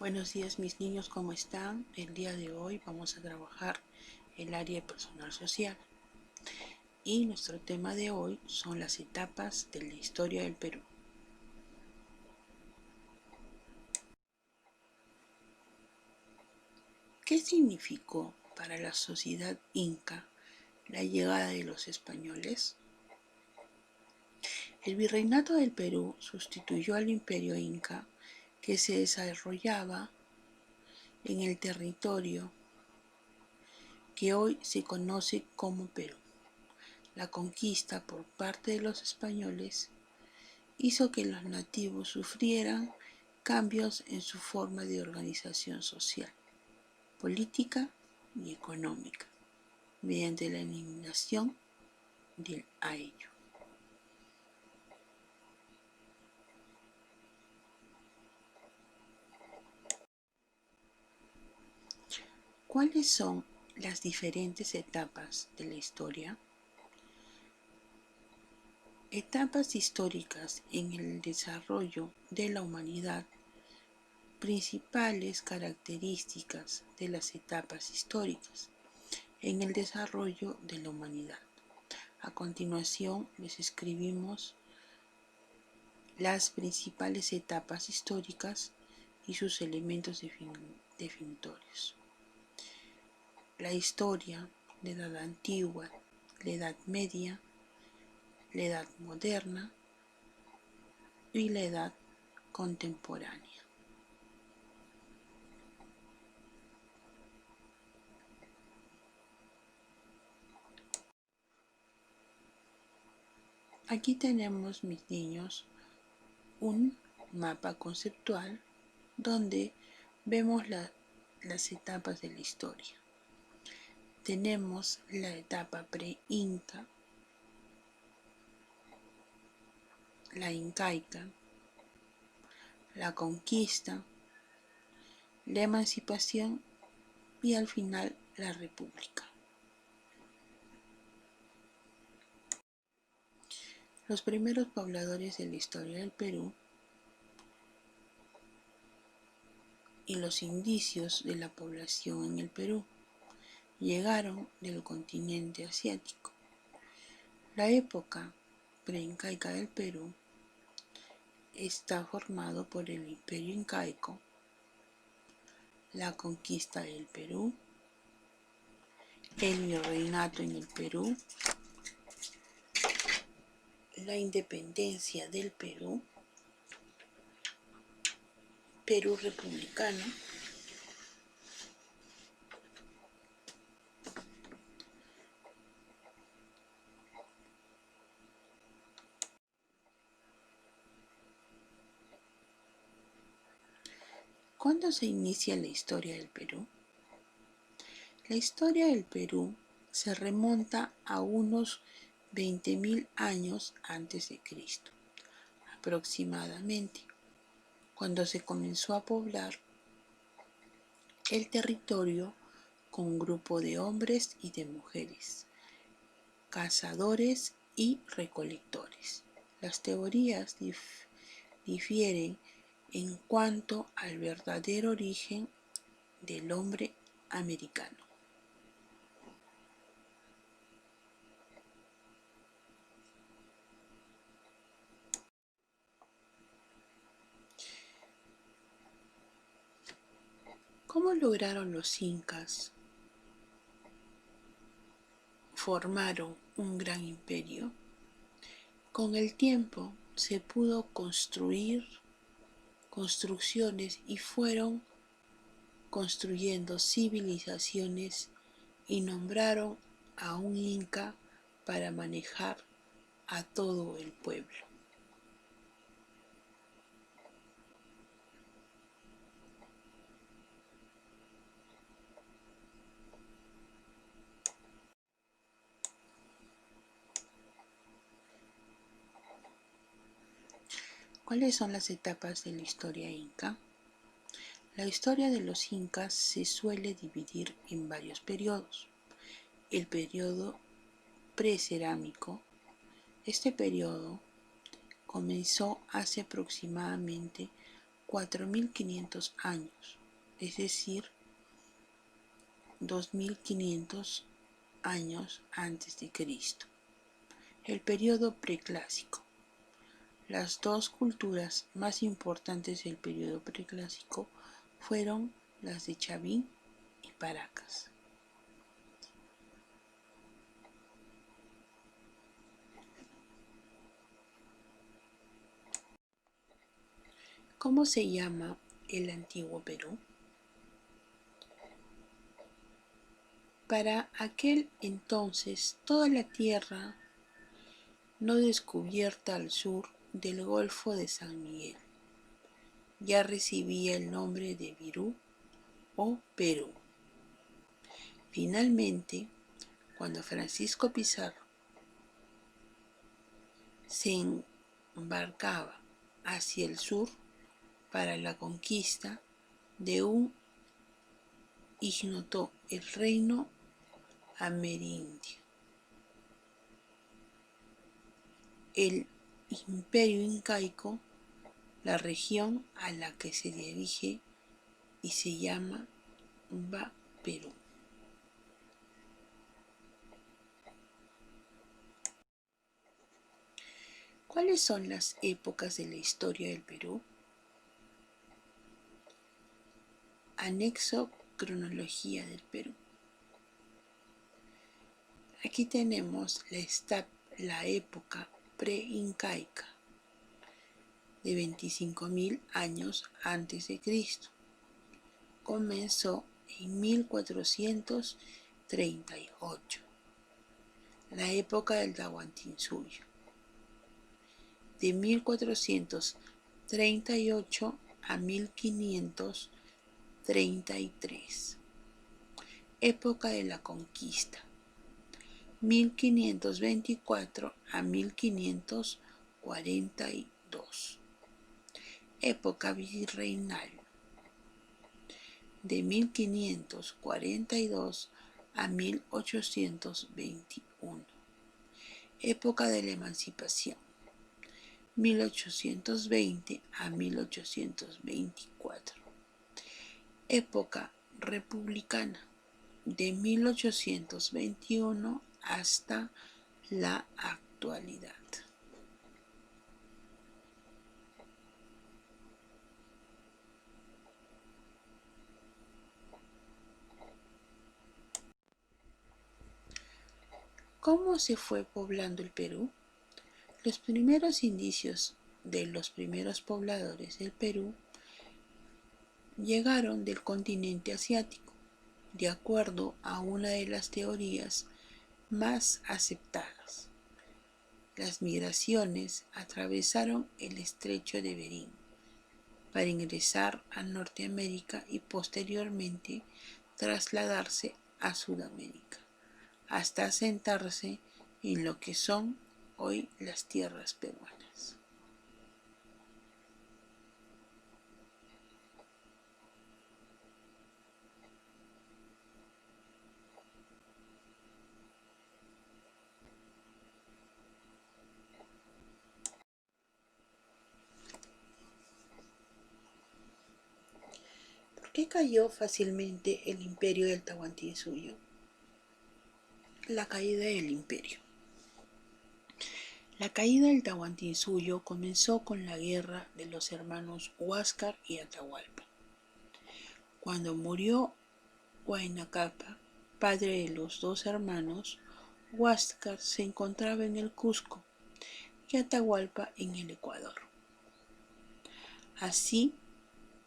Buenos días mis niños, ¿cómo están? El día de hoy vamos a trabajar el área de personal social y nuestro tema de hoy son las etapas de la historia del Perú. ¿Qué significó para la sociedad inca la llegada de los españoles? El virreinato del Perú sustituyó al imperio inca que se desarrollaba en el territorio que hoy se conoce como Perú. La conquista por parte de los españoles hizo que los nativos sufrieran cambios en su forma de organización social, política y económica, mediante la eliminación del ayllu. ¿Cuáles son las diferentes etapas de la historia? Etapas históricas en el desarrollo de la humanidad. Principales características de las etapas históricas en el desarrollo de la humanidad. A continuación les escribimos las principales etapas históricas y sus elementos definitorios. La historia, la edad antigua, la edad media, la edad moderna y la edad contemporánea. Aquí tenemos, mis niños, un mapa conceptual donde vemos las etapas de la historia. Tenemos la etapa pre-inca, la incaica, la conquista, la emancipación y al final la república. Los primeros pobladores de la historia del Perú y los indicios de la población en el Perú llegaron del continente asiático. La época preincaica del Perú está formado por el Imperio Incaico, la conquista del Perú, el virreinato en el Perú, la independencia del Perú, Perú republicano, ¿Cuándo se inicia la historia del Perú? La historia del Perú se remonta a unos 20.000 años antes de Cristo, aproximadamente, cuando se comenzó a poblar el territorio con un grupo de hombres y de mujeres, cazadores y recolectores. Las teorías difieren en cuanto al verdadero origen del hombre americano. ¿Cómo lograron los incas formaron un gran imperio? Con el tiempo se pudo construir construcciones y fueron construyendo civilizaciones y nombraron a un inca para manejar a todo el pueblo. ¿Cuáles son las etapas de la historia inca? La historia de los incas se suele dividir en varios periodos. El periodo precerámico. Este periodo comenzó hace aproximadamente 4.500 años, es decir, 2.500 años antes de Cristo. El periodo preclásico. Las dos culturas más importantes del periodo preclásico fueron las de Chavín y Paracas. ¿Cómo se llama el antiguo Perú? Para aquel entonces, toda la tierra no descubierta al sur del Golfo de San Miguel ya recibía el nombre de Virú o Perú. Finalmente, cuando Francisco Pizarro se embarcaba hacia el sur para la conquista de un ignoto el reino amerindio, el imperio incaico, la región a la que se dirige y se llama Perú. ¿Cuáles son las épocas de la historia del Perú? Anexo Cronología del Perú. Aquí tenemos la época pre-incaica de 25.000 años antes de Cristo. Comenzó en 1438, la época del Tahuantinsuyo. De 1438 a 1533, época de la conquista. 1524 a 1542, época virreinal. De 1542 a 1821, época de la emancipación. 1820 a 1824, época republicana. De 1821 hasta la actualidad. ¿Cómo se fue poblando el Perú? Los primeros indicios de los primeros pobladores del Perú llegaron del continente asiático, de acuerdo a una de las teorías más aceptadas. Las migraciones atravesaron el estrecho de Bering para ingresar a Norteamérica y posteriormente trasladarse a Sudamérica, hasta asentarse en lo que son hoy las tierras peruanas. ¿Por qué cayó fácilmente el imperio del Tahuantinsuyo? La caída del imperio. La caída del Tahuantinsuyo comenzó con la guerra de los hermanos Huáscar y Atahualpa. Cuando murió Huayna Cápac, padre de los dos hermanos, Huáscar se encontraba en el Cusco y Atahualpa en el Ecuador. Así,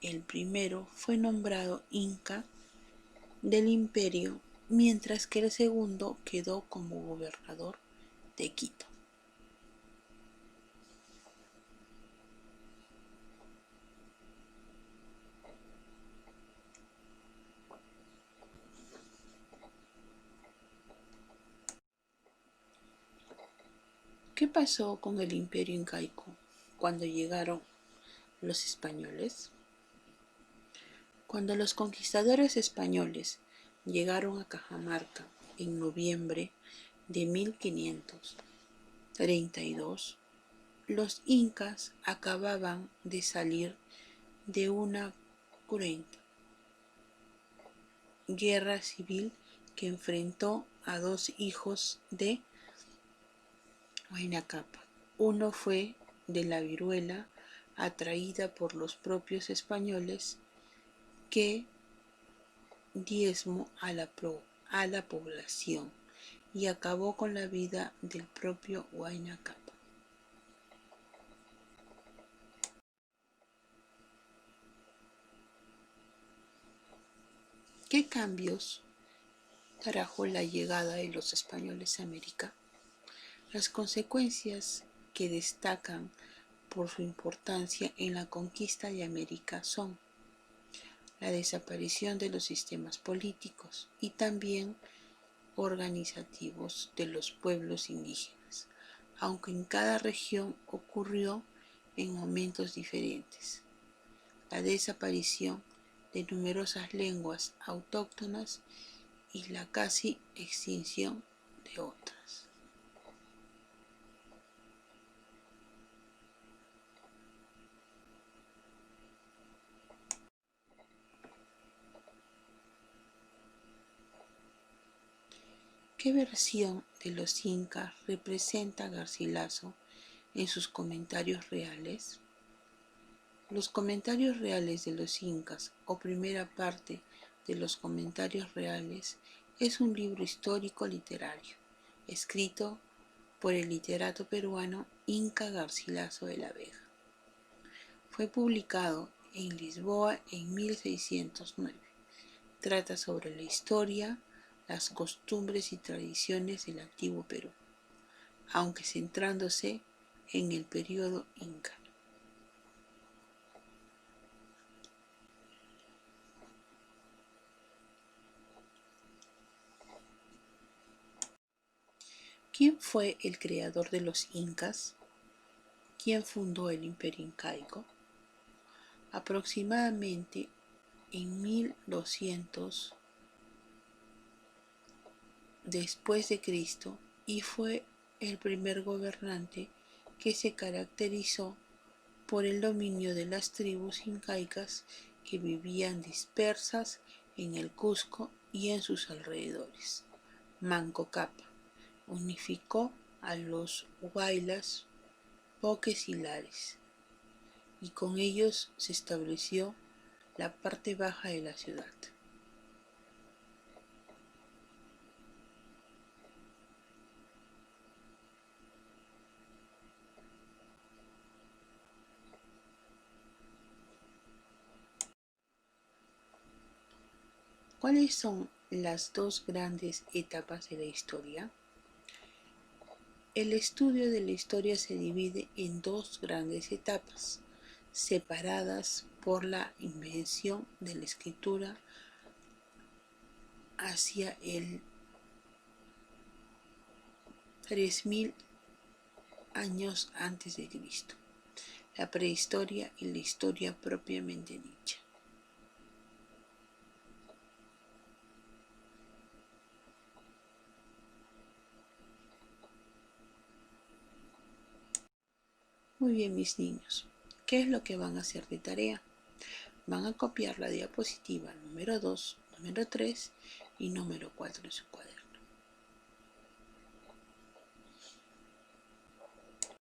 el primero fue nombrado inca del imperio, mientras que el segundo quedó como gobernador de Quito. ¿Qué pasó con el imperio incaico cuando llegaron los españoles? Cuando los conquistadores españoles llegaron a Cajamarca en noviembre de 1532, los incas acababan de salir de una cruenta guerra civil que enfrentó a dos hijos de Huayna Cápac. Uno fue de la viruela, atraída por los propios españoles, que diezmó a la población y acabó con la vida del propio Huayna Cápac. ¿Qué cambios trajo la llegada de los españoles a América? Las consecuencias que destacan por su importancia en la conquista de América son la desaparición de los sistemas políticos y también organizativos de los pueblos indígenas, aunque en cada región ocurrió en momentos diferentes. La desaparición de numerosas lenguas autóctonas y la casi extinción de otras. ¿Qué versión de los incas representa Garcilaso en sus comentarios reales? Los comentarios reales de los incas, o primera parte de los comentarios reales, es un libro histórico literario, escrito por el literato peruano Inca Garcilaso de la Vega. Fue publicado en Lisboa en 1609. Trata sobre la historia, las costumbres y tradiciones del antiguo Perú, aunque centrándose en el periodo inca. ¿Quién fue el creador de los incas? ¿Quién fundó el imperio incaico? Aproximadamente en 1200 después de Cristo, y fue el primer gobernante que se caracterizó por el dominio de las tribus incaicas que vivían dispersas en el Cusco y en sus alrededores. Manco Cápac unificó a los huaylas, poques y lares, y con ellos se estableció la parte baja de la ciudad. ¿Cuáles son las dos grandes etapas de la historia? El estudio de la historia se divide en dos grandes etapas, separadas por la invención de la escritura hacia el 3000 años antes de Cristo, la prehistoria y la historia propiamente dicha. Muy bien, mis niños, ¿qué es lo que van a hacer de tarea? Van a copiar la diapositiva número 2, número 3 y número 4 en su cuaderno.